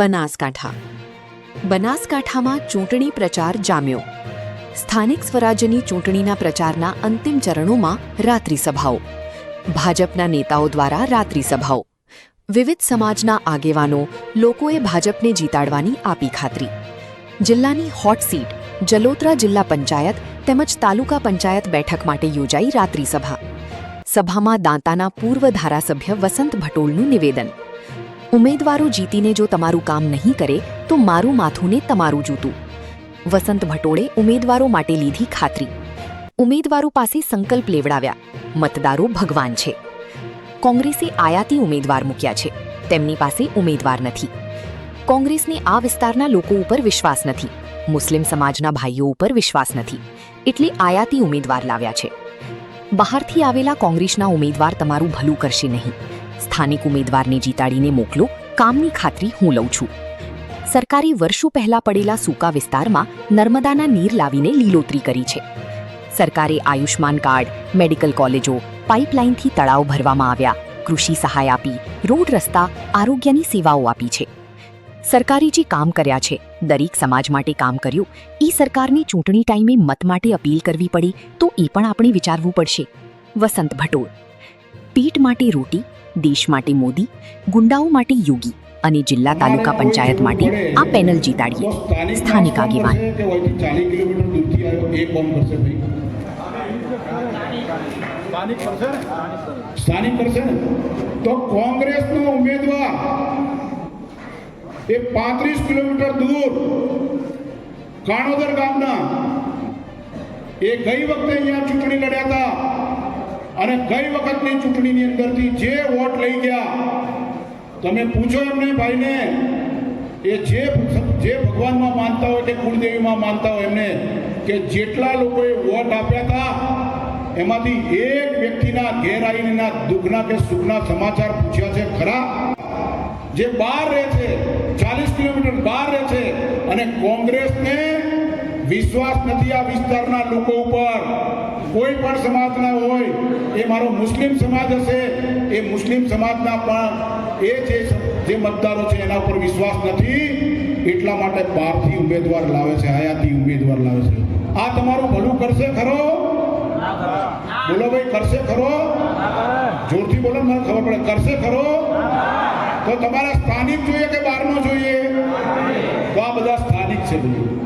બનાસકાંઠામાં ચૂંટણી પ્રચાર જામ્યો। સ્થાનિક સ્વરાજ્યની ચૂંટણીના પ્રચારના અંતિમ ચરણોમાં રાત્રિ સભાઓ, ભાજપના નેતાઓ દ્વારા રાત્રિ સભાઓ, વિવિધ સમાજના આગેવાનો, લોકોએ ભાજપને જીતાડવાની આપી ખાતરી। જિલ્લાની હોટ સીટ જલોત્રા જિલ્લા પંચાયત તેમજ તાલુકા પંચાયત બેઠક માટે યોજાઈ રાત્રિ સભા। સભામાં દાંતાના પૂર્વ ધારાસભ્ય વસંત ભટોળનું નિવેદન। ઉમેદવારો જીતીને જો તમારું કામ નહીં કરે તો મારું માથું ને તમારું જૂતું। વસંત ભટોળે ઉમેદવારો માટે લીધી ખાતરી। ઉમેદવારો પાસે સંકલ્પ લેવડાવ્યા। મતદારો ભગવાન છે। કોંગ્રેસે આયાતી ઉમેદવાર મૂક્યા છે, તેમની પાસે ઉમેદવાર નથી। કોંગ્રેસને આ વિસ્તારના લોકો ઉપર વિશ્વાસ નથી, મુસ્લિમ સમાજના ભાઈઓ ઉપર વિશ્વાસ નથી, એટલે આયાતી ઉમેદવાર લાવ્યા છે। બહારથી આવેલા કોંગ્રેસના ઉમેદવાર તમારું ભલું કરશે નહીં। સ્થાનિક ઉમેદવારને જીતાડીને મોકલો, કામની ખાતરી હું લઉં છું। સરકારે વર્ષો પહેલા પડેલા સૂકા વિસ્તારમાં નર્મદાના નીર લાવીને લીલોતરી કરી છે। સરકારે આયુષ્માન કાર્ડ, મેડિકલ કોલેજો, પાઇપલાઇનથી તળાવ ભરવામાં આવ્યા, કૃષિ સહાય આપી, રોડ રસ્તા, આરોગ્યની સેવાઓ આપી છે। સરકારે જે કામ કર્યા છે, દરેક સમાજ માટે કામ કર્યું, એ સરકારની ચૂંટણી ટાઈમે મત માટે અપીલ કરવી પડે તો એ પણ આપણે વિચારવું પડશે। વસંત ભટોળ। પીઠ માટે રોટી, દેશ માટે મોદી, ગુંડાઓ માટે યોગી અને જિલ્લા તાલુકા પંચાયત માટે આ પેનલ જીતાડીએ। સ્થાનિક આગેવાન। સ્થાનિક કરશે તો કોંગ્રેસનો ઉમેદવાર એ 35 કિલોમીટર દૂર કાણોદર ગામના એ ગઈ વખતે અહીંયા ચૂંટણી લડ્યા હતા અને ગઈ વખતની ચૂંટણીની અંદરથી જે વોટ લઈ ગયા, તમે પૂછો એમને ભાઈને, એ જે ભગવાનમાં માનતા હોય કે કુળદેવીમાં માનતા હોય એમને, કે જેટલા લોકોએ વોટ આપ્યા હતા એમાંથી એક વ્યક્તિના ઘેર આવીને દુઃખના કે સુખના સમાચાર પૂછ્યા છે ખરા? જે બહાર રહે છે, 40 કિલોમીટર બહાર રહે છે અને કોંગ્રેસને વિશ્વાસ નથી આ વિસ્તારના લોકો ઉપર, કોઈ પણ સમાજના હોય, એ મારો મુસ્લિમ સમાજ હશે, એ મુસ્લિમ સમાજના પણ એ જે મતદારો છે એના ઉપર વિશ્વાસ નથી, એટલા માટે બહારથી ઉમેદવાર લાવે છે, આયાતી ઉમેદવાર લાવે છે। આ તમારું ભલું કરશે ખરો? બોલો ભાઈ, કરશે ખરો? જોરથી બોલો, મને ખબર પડે, કરશે ખરો? તો તમારા સ્થાનિક જોઈએ કે બહારનો જોઈએ? તો આ બધા સ્થાનિક છે ભાઈ।